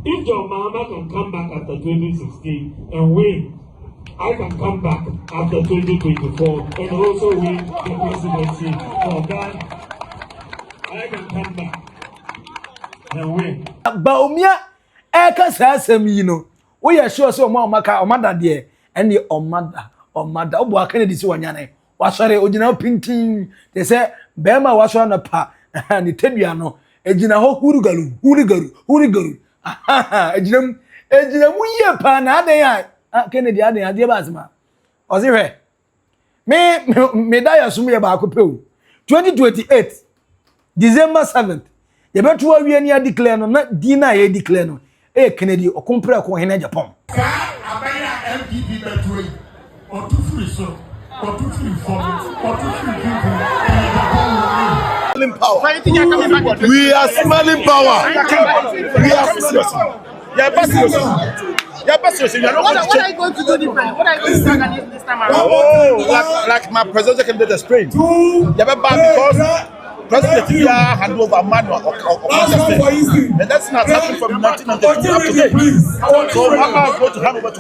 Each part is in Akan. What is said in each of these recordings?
If John Mahama can come back after 2016 and win, I can come back after 2024 and also win the presidency for Ghana. I can come back and win. Bawumia, eka sasem yi no. We are sure so mo maka omada de and the omada obo Kennedy wanyane. Wasore ogina pintin. They say bema wasore na pa ni tedua no. Ejina ho hurigaru. Ejina mu ye pa na adan ya. Kennedy adan ade ba asema. Ozi hwe. Me da ya sumu ye ba akopeu. 2028 December 7th. You better to we any declare no na dina ye declare no. Kennedy okompre ko hene Agyapong. Abaya MPP betway or two free so or two free form or two free people. We are smelling power. We are smelling. What are you going to do different? What are you going to do this time around? Oh, like my presidential candidate explained. Because President hand over manual and that's not happening from 1992 up to date. So I'm going to hand over to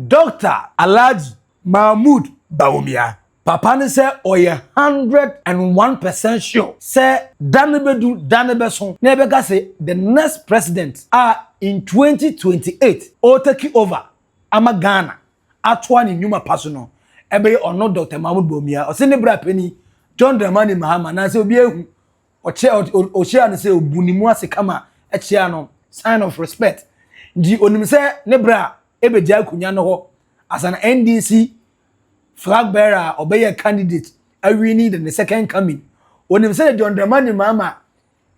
Dr. Alhaji Mahamudu Bawumia. Papa ne say oye 101% sure. Say Danebeson. Nebeka say the next president are in 2028 or take over ama Ghana atwa ni nyuma personal ebe ono Dr. Mahamudu Bawumia o se ne bra pani John Mahama na se obi ehu o che an se obunimu ase kama e che no sign of respect ndi onim se ne bra ebe ja akunya no ho as an NDC Flagbearer obey candidate awini the second coming onim se John Mahama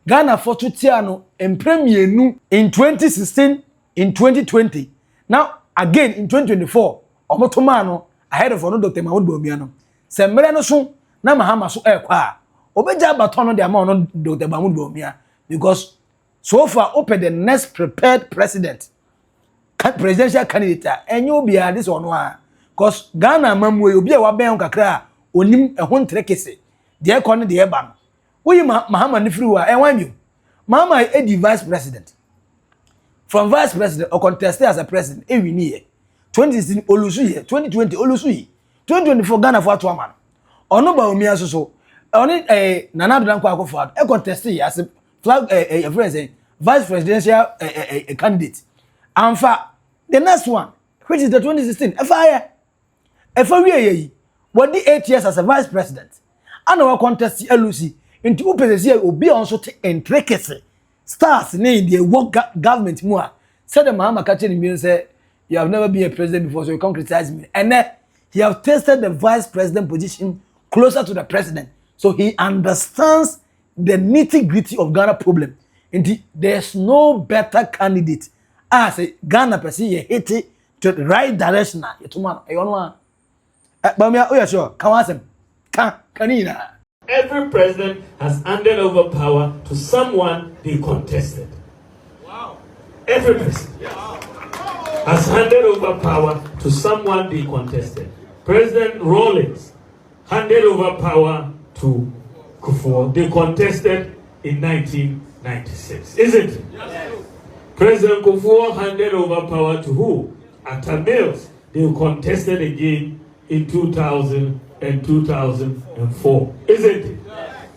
Ghana for Tutiano and Premiernu in 2016, in 2020. Now, again in 2024, Omotomano, ahead of Dr. Mahamudu Bawumia. Sembrano soon, na Mahama so kwa. Obeja batono de amount Dr. Mahamudu Bawumia. Because so far, open the next prepared presidential candidate, and you'll be this one. Because Ghana Mamwe, you'll be a waben kakra, onim a one trekese, the aircon the airban. We Mahama Nifriwa and when you Mama is the vice president. From vice president or contested as a president every year. 2016 Olusuye, 2020 Olusuye, 2024 Ghana for Atwaman. Ono Bawumia so. Oni Nana Danko Akufo a contested as a flag vice presidential candidate. And for the next one, which is the 2016 FIA. What the 8 years as a vice president. And our contest Lucy. Into upese obi also te entrekese stars in the work government more said the Mahama catching me say you have never been a president before so you can't criticize me and then he have tested the vice president position closer to the president so he understands the nitty-gritty of Ghana problem and there's no better candidate as a Ghana person you hit it to the right direction you to man you know Bawumia oh yeah sure can wasem kanina. Every president has handed over power to someone they contested. Wow. Every president has handed over power to someone they contested. President Rawlings handed over power to Kufuor. They contested in 1996. Isn't it? Yes. President Kufuor handed over power to who? Atta Mills. They contested again in 2000 and 2004, isn't it? Yes.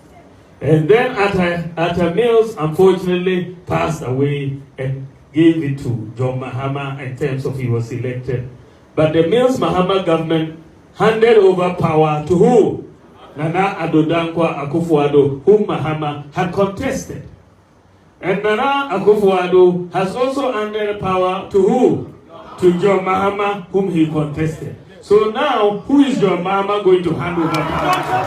And then Atta Mills unfortunately passed away and gave it to John Mahama in terms of he was elected. But the Mills Mahama government handed over power to who? Nana Addo Dankwa Akufo-Addo, whom Mahama had contested. And Nana Akufo-Addo has also handed power to who? To John Mahama, whom he contested. So now, who is John Mahama going to hand over power to?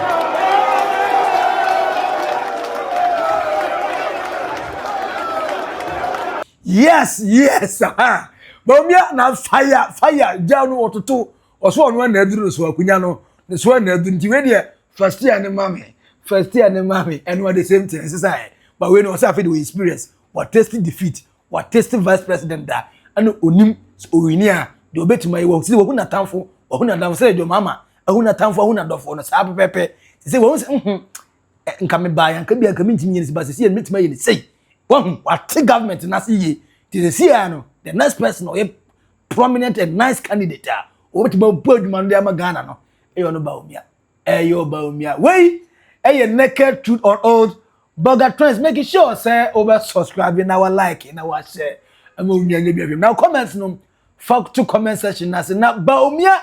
Yes, Bawumia na fire, down water too, or so on one nedru so akunya the swan nedru nti we dey first year and mommy, and what the same thing society. But we know say we experience what tasting defeat, what tasting vice president and onim owini a the obetima we see we na tamfo. Ohuna dam say John Mahama ahuna tamfo ahuna dofo no sa pepepe say won say nka me ba ya nka bia nka me ntimi ni ba say e metima ye ni say won what government na say ye ti say no the next person or a prominent and nice candidate o metima bu adwuma no ama Ghana no eyo no Bawumia eyo Bawumia wey eye naked truth or old burger trends making sure say over subscribing our like in our share now comments no fuck to comment section na say na Bawumia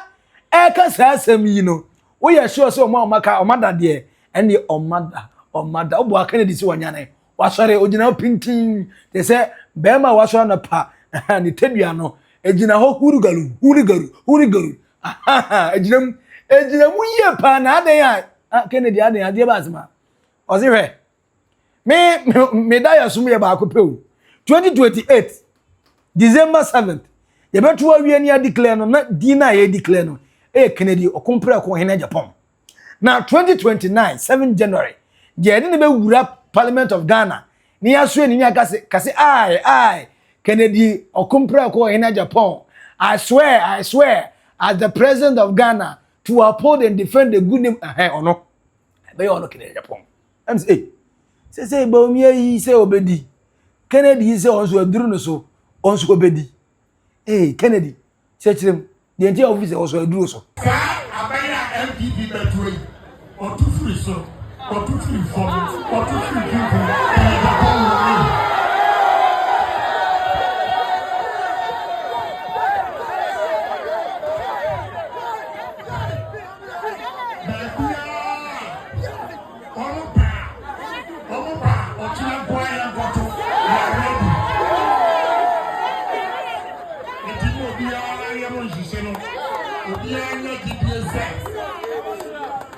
e ka say asem yi no we are sure say o ma maka o mada de ene o mada obo Kennedy si wanya na wa sore ogina pintin they say be ma wa sore na pa ni tedua no ejina ho hurigaru ejina mu ye pa na adan ya Kennedy adan ade ba asema o si hwe me da ya sum ye ba ko pe o 2028 December 7th ye betu awie ni declare no na dina ye declare no Kennedy okompre ko hene Agyapong na 2029 7 January je de be wura Parliament of Ghana ni aso ni aka kase ai Kennedy okompre ko hene Agyapong I swear as the president of Ghana to uphold and defend the good name ono be ono Kennedy Agyapong am say Bawumia yi say obedi Kennedy yi say onso aduru no so onso obedi Kennedy say chirem the entire office onso aduru so Abaya MPP Patriotic or two free so or two free form or two free people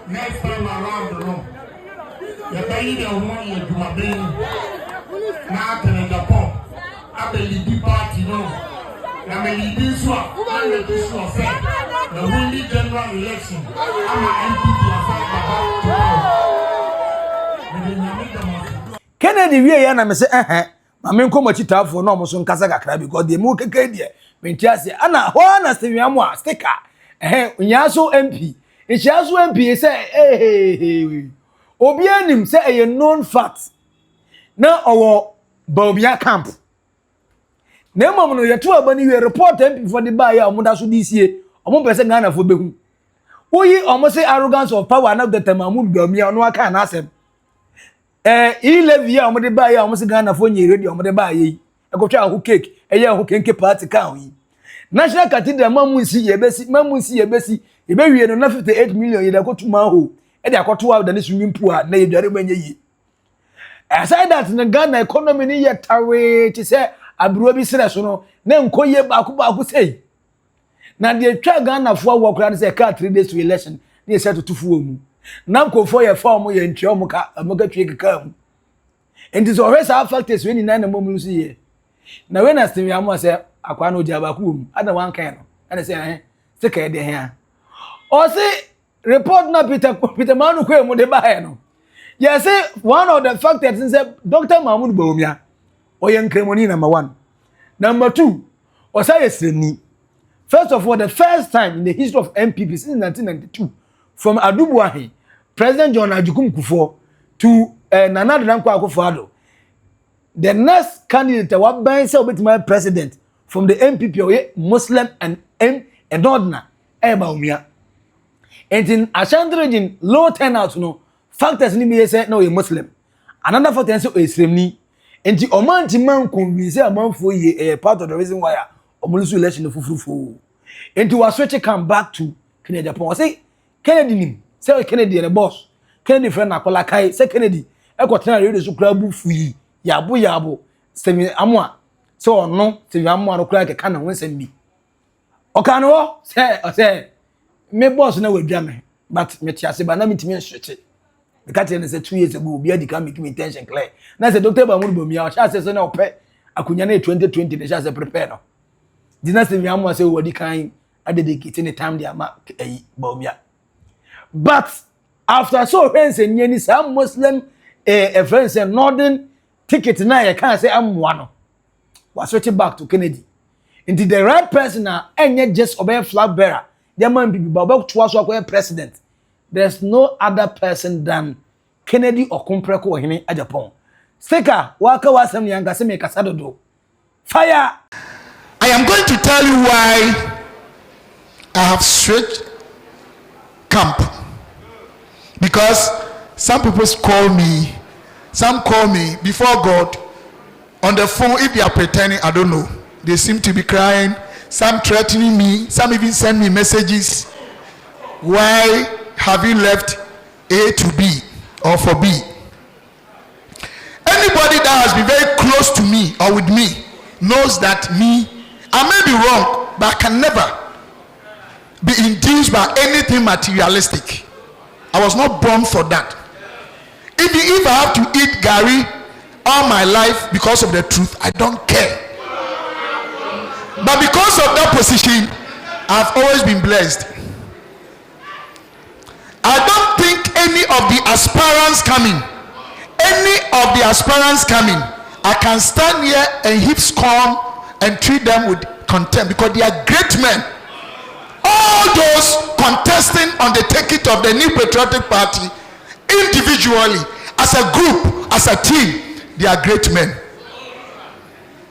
next time around the room. You can either want you to have been now in Japan. I believe the party no. I believe this one. I believe this one. The only general election. I'm an MPP. Kennedy we ya na me say ma me nko machitafo no mo so nkasa kakra because the mu keke die me ntiase ana ho na stewiamo a sticker nyaso MP nyaso MP say obi anim say a known fact na owo Bawumia camp na mom no yeto abani we report MP for the buy ya omoda so disie omo pese Ghana fo behu oyi omo say arrogance of power na the Mahamudu Bawumia no aka na asem Ilevia omo de buy ya omo say Ghana fo nyi radio omo de buy yi ekotwa ahu cake eye ahu kenke party kan yi National Cathedral mamunsi yebesi ebewie no na 58 million ye da kotuma ho e de akoto wa da ne swimming pool na ye dware manye yi aside that na Ghana economy ni ye tawe ti se aburo bi sere so no na nkoye ba ku sei na de twa Ghana fo awokra ne se ka 3 days to election ne se to tufuo mu na nkofo ye fa omo ye ntwe omo ka twe keka mu enti so always have factors when na na momu si ye na when as we am say akwa no dia ba ku mu ada wan kan no ana say se ka de he o say report na Peter Manu ko mu de ba he no yes say one of the factors say Dr. Mahamudu Bawumia oye nkremoni number 1 number 2 o say yesreni first of all the first time in the history of MPP since 1992 from Adubuahi President John Mahama to Nana Dankwa Akufo-Addo the next candidate what ban say obetuma president from the MPP or Muslim and Ordinary Bawumia and in Ashanti region low turnout no factors ni me say no a Muslim another factor say Islam ni and the omanti man convince amanfo ye part of the reason why omulusu election fufufu and to switch come back to Kennedy Agyapong say Kennedy nim say Kennedy the boss Kennedy friend akola kai say Kennedy ekotena radio so krabu fuyi yabo semi amwa so ono semi amwa no kra ke kana wonsem bi okano wo say me boss na wadwa me but me tiase ba na mitimi nhwete because they say 2 years ago obi adi can make me intention clear na say Dr. Mahamudu Bawumia o sha say na ope akunya na 2020 they sha say prepare no dynasty mi amwa say wadi kan adedicate any time they ama Bawumia but after so friends and any some Muslim friends and northern ticket na you can say amwa no was switch back to Kennedy into the right person na enye just obey Flagbearer there man be about to us president. There's no other person than Kennedy Okumpreko Ohene Agyapong. Sticker, waka wasem yanga se me kasa dodo. Fire! I am going to tell you why I have switched camp. Because some people call me, some call me before God on the phone. If they are pretending, I don't know. They seem to be crying, some threatening me, some even send me messages. Why have you left A to B or for B? Anybody that has been very close to me or with me knows that I may be wrong, but I can never be induced by anything materialistic. I was not born for that. If I have to eat gari all my life because of the truth, I don't care. But because of that position, I've always been blessed. I don't think any of the aspirants coming, I can stand here and heap scorn and treat them with contempt because they are great men. All those contesting on the ticket of the new Patriotic Party, individually, as a group, as a team, they are great men.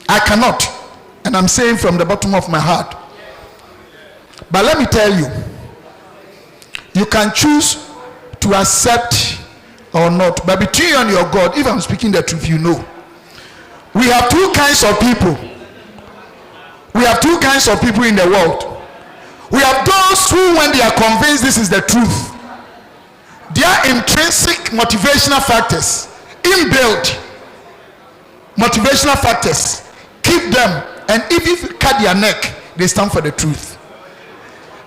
I cannot, and I'm saying from the bottom of my heart. But let me tell you, you can choose to accept or not. But between you and your God, if I'm speaking the truth, you know. We have two kinds of people. We have two kinds of people in the world. We have those who, when they are convinced this is the truth, their intrinsic motivational factors, inbuilt motivational factors, keep them, and if you cut their neck, they stand for the truth.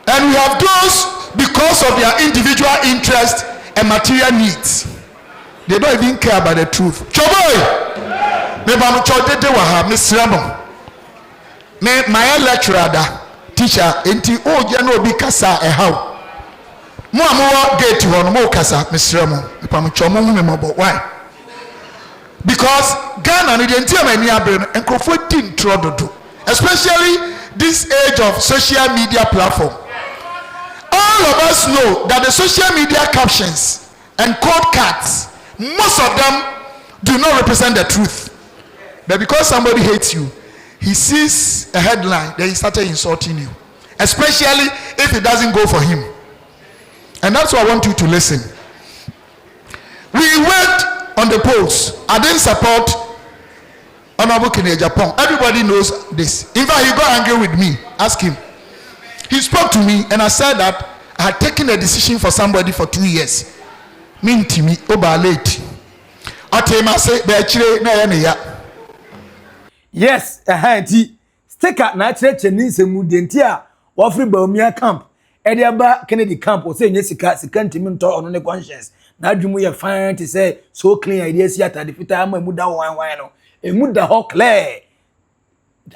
And we have those, because of their individual interest and material needs, they don't even care about the truth. Choboy! My lecturer, teacher, enti o jeno obi kasa how. Mo amowo gate ho mo kasa mesremo. Pam chomo hu me mobo. Why? Because Ghana no dey ntia mani abre no enkrofo tin trododo. Especially this age of social media platform. All of us know that the social media captions and code cards, most of them do not represent the truth. But because somebody hates you, he sees a headline, then he started insulting you. Especially if it doesn't go for him. And that's why I want you to listen. We went on the polls. I didn't support Honorable Kennedy Agyapong. Everybody knows this. In fact, he got angry with me. Ask him. He spoke to me and I said that I had taken a decision for somebody for 2 years. Mean to me, over late. I tell him, I say, yes, sticker na church ni semu denti a wofri Bawumia camp Ediaba Kennedy camp o say sika ntimi nto ono ne conscience na adwumu ye fine to say so clean ideas here at the fita am emu da wan no emu da ho clear.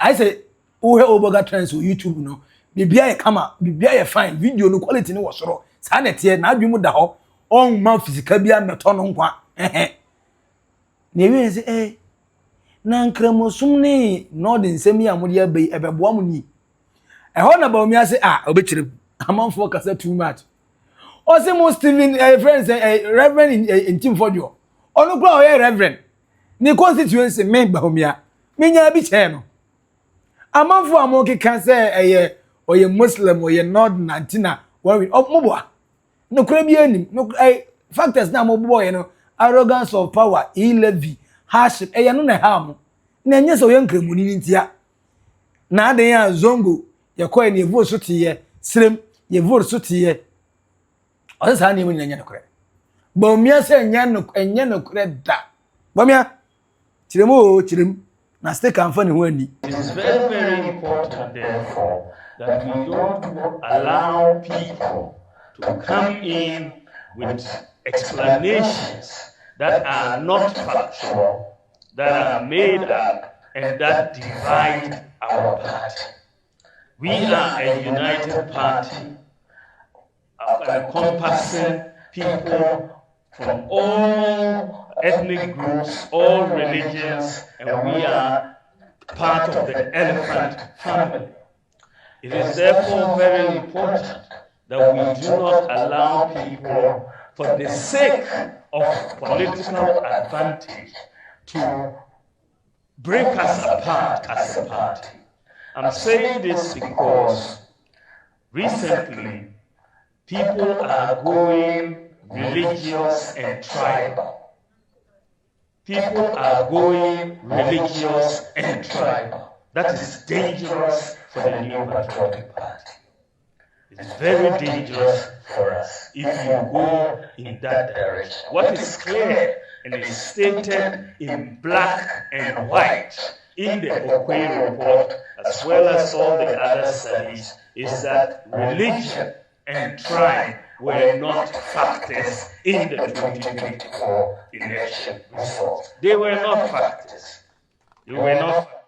I say uhe oboga trends on YouTube no bibia ye kama bibia ye fine video no quality ni wo soro sa na tie na adwumu da ho on man physical bia meto no nkwa na ewe say na nkremosum ni no de nsem ya mode ebeboa mu ni ho na Bawumia say obechire amanfo kasa too much o say mo Stephen friends reverend in team for you onu kura o reverend ni constituency me Bawumia menya bi che no amanfo amoke kan say oye muslim oye nord nantina worry moboa no kura bi anim no factors na moboa ye no arrogance of power levy hardship no na ham na enye so yenkremu ni ntia na adan ya zongo ye koy ne vote so tiye srem ye vote so tiye o sa na emu nyanya no kre Bawumia se enye no kre da Bawumia chirem na stay kan fa ne ho ani. It is very, very important therefore that we don't allow people to come in with explanations that are not factual, that are made up, and that divide our party. We are a united party, encompassing people from all ethnic groups, all religions, and we are part of the elephant family. It is therefore very important that we do not allow people, for the sake of political advantage, to break us apart as a party. I'm saying this because recently people are going religious and tribal. People are going religious and tribal. That is dangerous for the new Patriotic Party. It's very dangerous for us if you go in that direction. What is clear and is stated in black and white in the Okwei report, as well as all the other studies, is that religion and tribe were not factors in the 2024 election results. They were not factors. They were not factors.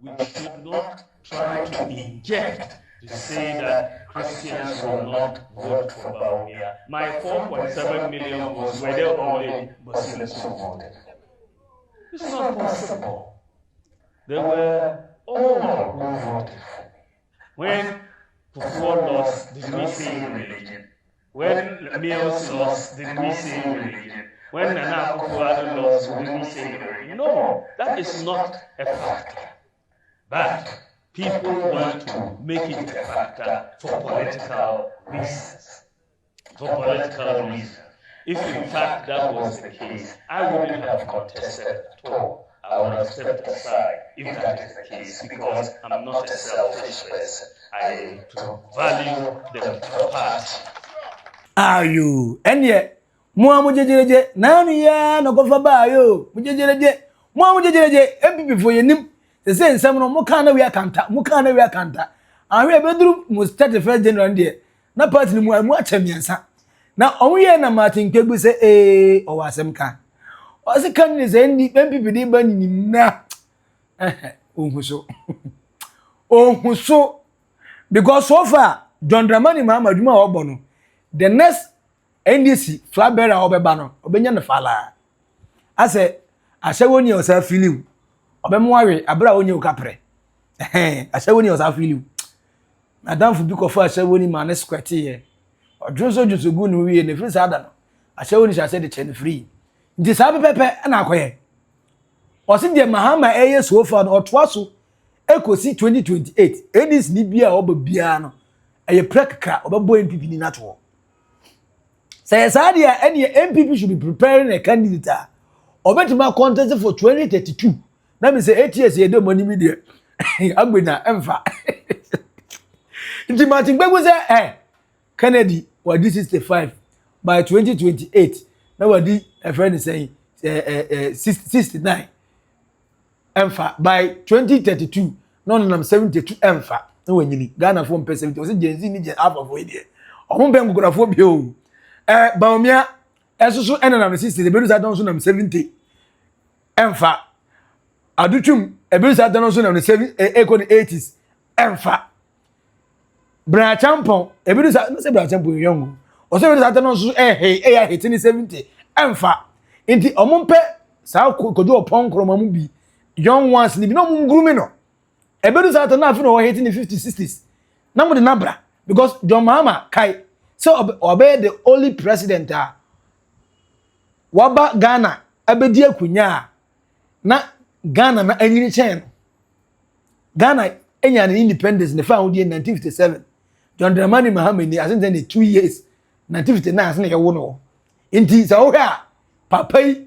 We should not try to inject to say that Christians will not vote for Bawumia. My 4.7 million votes were there only Muslims who voted. It's not possible. They were all who voted for me. When Kufuor lost, did we say religion? When Mills lost, did we say religion? When Nana Akufo-Addo lost, did we say religion? No, that is not a factor. But people want to make it a factor for political reasons. For political reasons. If in fact that was the case, I wouldn't have contested at all. I would have stepped aside if that is the case, because I'm not a selfish person. I value the party. Ayo, enye, mujejereje, nani ya nokofa bayo, mujejereje, mujejereje, MPP for yenim. The same no mukana we akanta. Ahwe bedru mu 31st January there. Na party ni mu achamiansa. Na onye na Martin Kegbu say o wasem ka. O se kan ni say ni MPP ni ba ni na. Ohuso. Ohuso. Because so far John Mahama Duma obono. The next NDC Flagbearer obeba no obenya ne fala. Ase asewoni o sa feeling. Obemwawe abra onye ukapre asewoni osafili madam fu biko fa asewoni ma ne squati ye odroso jusugu no wie ne free sada no asewoni sha say de chen free nti sa pepe na akoye osi de Mahama eye so far no otwaso ekosi 2028 edis ni bia obabia no eye prekka obabo MPP ni nato say sadia any MPP should be preparing a candidate obetima contest for 2032. Na me say 8 years ye do money media agbena emfa nti Martin Gbegbu say Kennedy wadi 65 by 2028 na wadi a friend saying 69 emfa by 2032 no nam 72 emfa na wanyini Ghana for 70 o say Gen Z ni je half of we there o ben gugurafo bi o Bawumia esusu enana 60 the bedu sa don so nam 70 emfa Adutwum ebisa dano so na 80s emfa Bryan Acheampong ebisa no say Bryan Acheampong young o say ebisa dano so ya hit ni 70 emfa inti omumpe sa kojo opon kromamu bi young ones ni bi no mungurumi no ebisa dano afi no hit ni 50s 60s na mo de nabra because John Mahama kai so obe the only president waba Ghana abedi akunya na Ghana na anyini chen Ghana enya na independence ne fa in 1957 John Mahama ni asenze ne 2 years 1959 asene ye wo no inti sa wo ha papai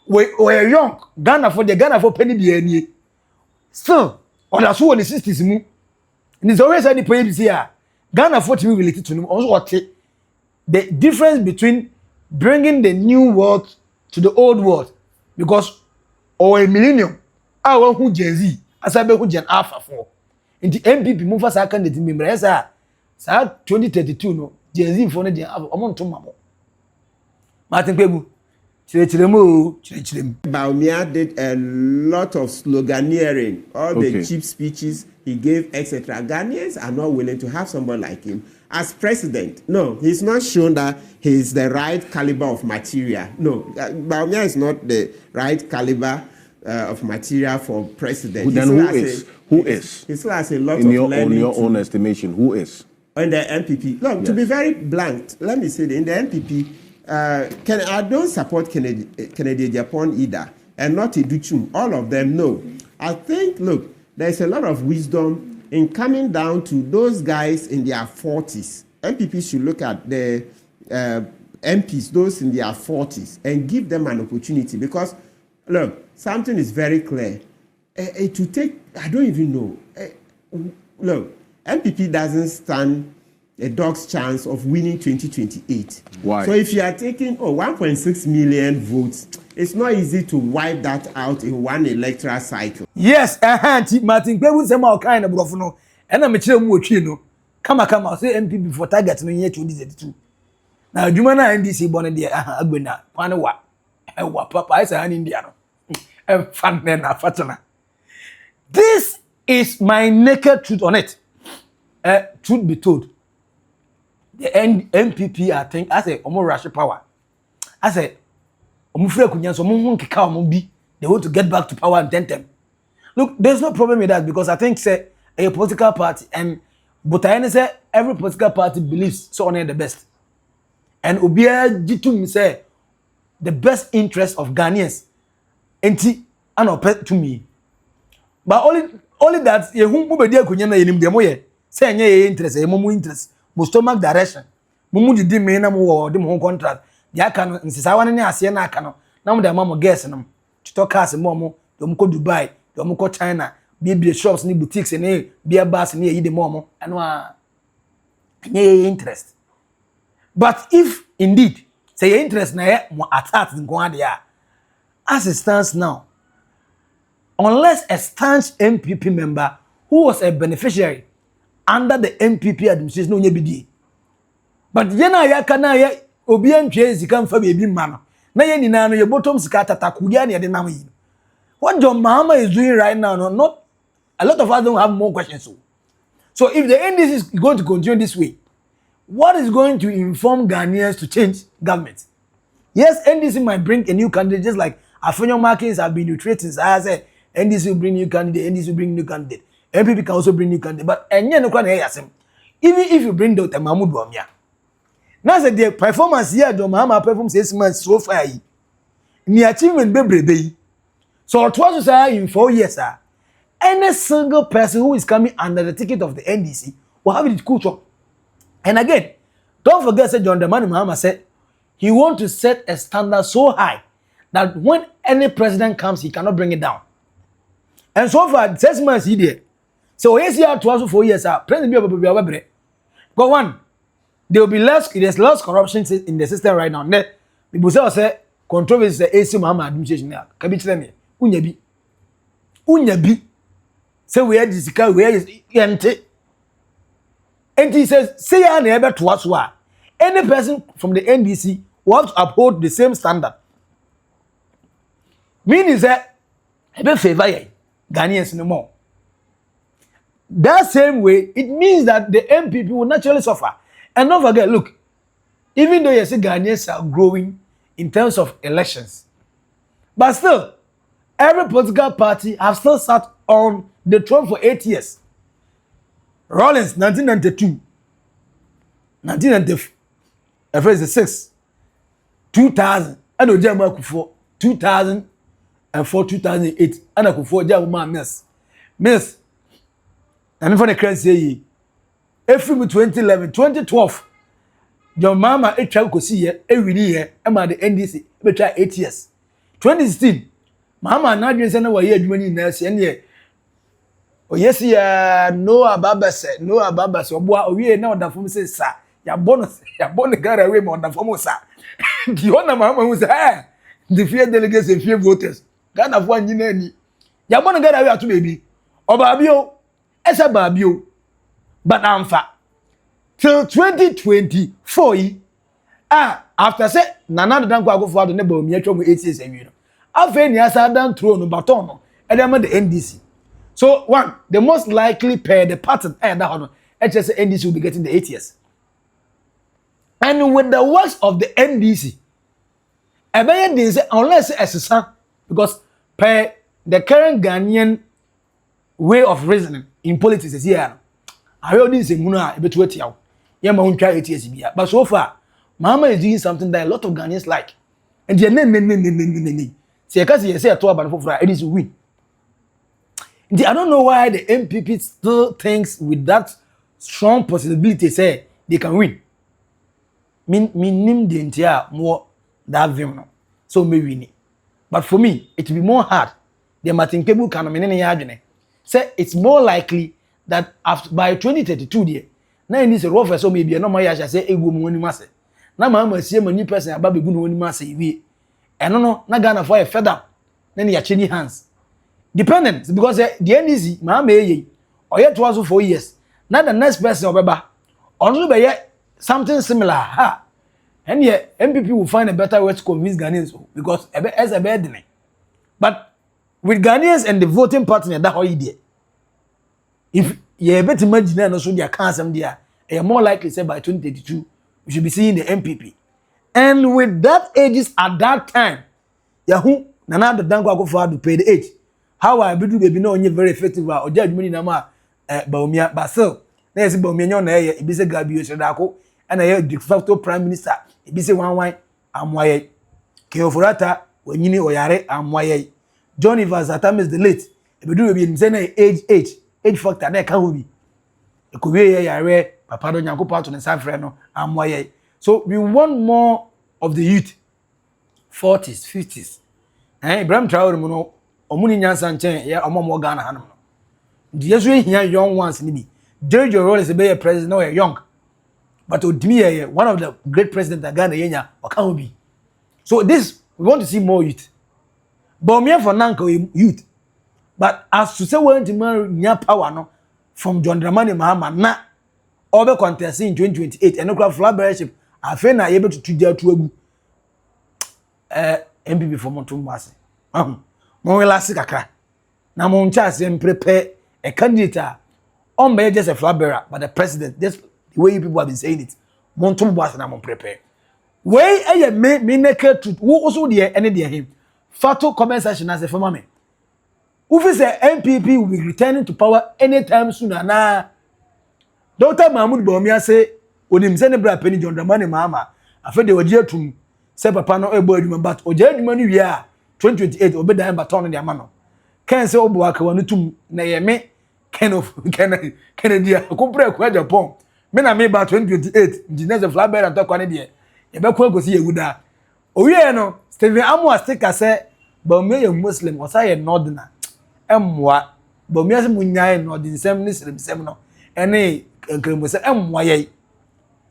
we young Ghana for penny bi anie still oda so won 60s mu ni so we say the point is here Ghana for to be related to no also what the difference between bringing the new world to the old world because or a millennium our who Gen Z asabe who Gen Alpha 4 inti MPP mu fa sa candidate member sa 2032 no Gen Z for no Gen Alpha omonto mamo Martin Kegbu Bawumia did a lot of sloganeering, all the cheap speeches he gave, etc. Ghanaians are not willing to have someone like him as president. No, he's not shown that he's the right caliber of material. No, Bawumia is not the right caliber of material for president. Then who is? Who is? He still has a lot in of your, learning. On your own estimation, who is? In the NPP. Look, to be very blunt, let me say that in the NPP, I don't support Kennedy Agyapong either, and not Adutwum. All of them, no. I think, look, there's a lot of wisdom in coming down to those guys in their 40s. NPP should look at the MPs, those in their 40s, and give them an opportunity because, look, something is very clear. To take, I don't even know. Look, MPP doesn't stand a dog's chance of winning 2028. Why? So if you are taking 1.6 million votes, it's not easy to wipe that out in one electoral cycle. Yes, Martin, we will say more kind of brofono. And I'm a chill mochino. Come, say MPP for target no year 2022. Now, do man NDC born there? Agwena, Panawa, Papa, I say an Indiano. Fun fatana. This is my naked truth on it. Truth be told, the NPP, I think, I say, omo rush power. I say, omo free kunya so omo nkeka omo bi. They want to get back to power and them. Look, there's no problem with that because I think say a political party and but I say every political party believes so on the best. And Obia Jitum say the best interest of Ghanaians enti an to me. But only that ye who be dey kunya na yenim dem ye say nye interest ye mo interest mo stomach direction mo mu didi me na mo wo de mo contract ya aka no nsisa wane ne ase na aka no na mo de ma mo guess no to talk cars mo dem ko Dubai dem ko China be shops ni boutiques ni beer bars ni yi de mo eno a nye interest. But if indeed say your interest na ye mo attack nko ade a as it stands now, unless a staunch MPP member who was a beneficiary under the MPP administration no nyebidi. But yena ya kana ya obi antwe sika mfa bebi ma no. Na ye nyina no ye bottom sika tatakudia na ye de nam yi. What John Mahama is doing right now, no, not a lot of us don't have more questions. So if the NDC is going to continue this way, what is going to inform Ghanaians to change government? Yes, NDC might bring a new candidate, just like Afonyo markings have been retreating. So I say NDC will bring new candidate, NDC will bring new candidate. MPP can also bring new candidate. But no even if you bring Dr. Mahamudu Bawumia, now that the performance here, John Mahama performs 6 months so far. The achievement be so it was in 4 years, any single person who is coming under the ticket of the NDC will have it culture. And again, don't forget that John Mahama said he wants to set a standard so high that when any president comes, he cannot bring it down. And so far, 6 months he did. So he's here 4 years. President be able. But one, there will be there's less corruption in the system right now. People say controversies the Ay3 Mahama administration. Kabi Unyabi. Say where this guy where is empty. And he says, say ya never to us why. Any person from the NDC will have to uphold the same standard. Meaning that I don't favor Ghanaians no more. That same way, it means that the MPP will naturally suffer. And don't forget, look, even though you see Ghanaians are growing in terms of elections, but still, every political party has still sat on the throne for 8 years. Rawlings, 1992, 1996, 2000, and Ojama Kufo, 2004, 2008, and Akufo Ojama Miss. And for the crazy, every 2011, 2012, John Mahama Acheampong every year, and the NDC, betray 8 years. 2016, Mahama Nadrian Senna were here doing nurse and year. Oh, yes, no Ababas, or we now the form says, sir, your bonus, got away more than former, sir. The honor Mahama was the fear delegates and fear voters. God of one, you know, your bonnet got away to baby. Or Babio. Esa babio, but I'm fat. Till 2024, after say, Nana don't go for the neighbor, me 8 years a year. After ni asa down throne baton, and I'm the NDC. So, one, the most likely pair, the pattern, and that one, HSA NDC will be getting the 8 years. And with the works of the NDC, unless as a son, because per the current Ghanaian way of reasoning in politics is here. I already say muna ebetu etiaw. Ye ma untwa etiesi bia. But so far, Mahama is doing something that a lot of Ghanaians like. And they ne. Say kasi ye say to aba no foforo, it is win. I don't know why the MPP still thinks with that strong possibility say they can win. Nim the entire more that vim. So may win. But for me, it will be more hard. The Martin Kebu can mean say it's more likely that after by 2032 there. Now in this rough so maybe no more yasha say egu mu woni mase. Na Mahama see many person aba begu no woni mase wi. Eno no na Ghana for a fed up. Na ya cheni hands. Dependent because the NDC Mahama eye oye to us 4 years. Now the next person obeba. Onu be something similar. Ha. And yet MPP will find a better way to convince Ghanaians because as a bad. But with Ghanaians and the voting partner that idea. If you bet imagine and also their cancer there, you are more likely say by 2032 we should be seeing the MPP. And with that ages at that time, Yahoo Nana the Dango go for to pay the age. How I be do baby no only very effective or judge money na ma Bawumia Basel. Na yesi Bawumia nyon na e bi se Gabi Osedako and a de facto prime minister e bi se wan amwaye. Keoforata wanyini oyare amwaye. John Mahama is the late. E be do baby say na age factor na ka hobi. E ko we yare papa do nyanko pato ne safre no amwaye. So we want more of the youth 40s 50s. Ibrahim Traore mo no omuni nyansa nchen ya omomo Ghana hanum no. The yesu ehia young ones ni bi. Jojo role is be a president no young. But Odimi one of the great presidents that Ghana yenya oka hobi. So this we want to see more youth. Bawumia for nanko youth. But as to say when to nya power no from John Mahama na obe contest in 2028 and no Flagbearer afa na ye betu tuja tu agu MPP for Montumwase mo last kakra na mo ncha se prepare a candidate on be just a Flagbearer but the president just the way you people have been saying it Montumwase na mo prepare way me naked truth wo also there any there him fatal comment section as a former me who say MPP will be returning to power anytime soon na Dr. Mahamudu Bawumia say onim se ne bra pani John Mahama afa de waje atum se papa no ebo adwuma but oje adwuma no wie a 2028 obeda baton de ama no kan se obo aka wonu tum na ye me Kennedy Agyapong me na me ba 2028 engineer Flagbearer to ne de ye be kwa gosi yeguda owie no Stephen Amwa sticker say Bawumia ye Muslim osa ye northern emwa Bawumia se munyae northern sem ni srem no ene nkremo se emwa ye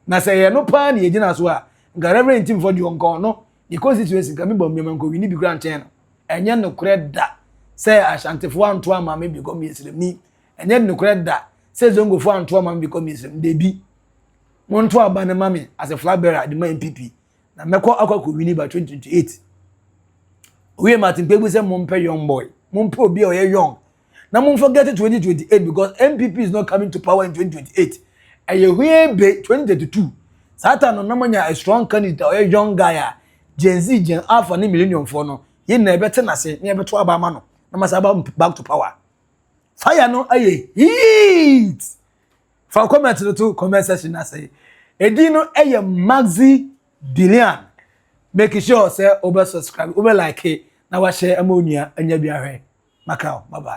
na say ye no pa na ye gina so a nga reverend team for the onko no the constituency ka me Bawumia manko wi ni bi grant chen no enye no kreda say Ashanti fo anto ama me bi go me srem ni enye no kreda say zongo fo anto ama me bi go me srem de bi monto aba ne mame as a Flagbearer the MPP na meko akoko wi ni by 2028 we Martin Kpebu say mompe young boy mompe obi o ye young na mom forget 2028 because MPP is not coming to power in 2028 aye we be 2032 Satan no namanya a strong candidate or a young guy Gen Z Gen Alpha ni millennium for no ye na ebete na se na ebeto aba ma no na masa back to power fire no aye heat for comment to comment section na say edi no aye maxi billion make sure say over subscribe over like na wa share amonia anya bi ahwe makao bye bye.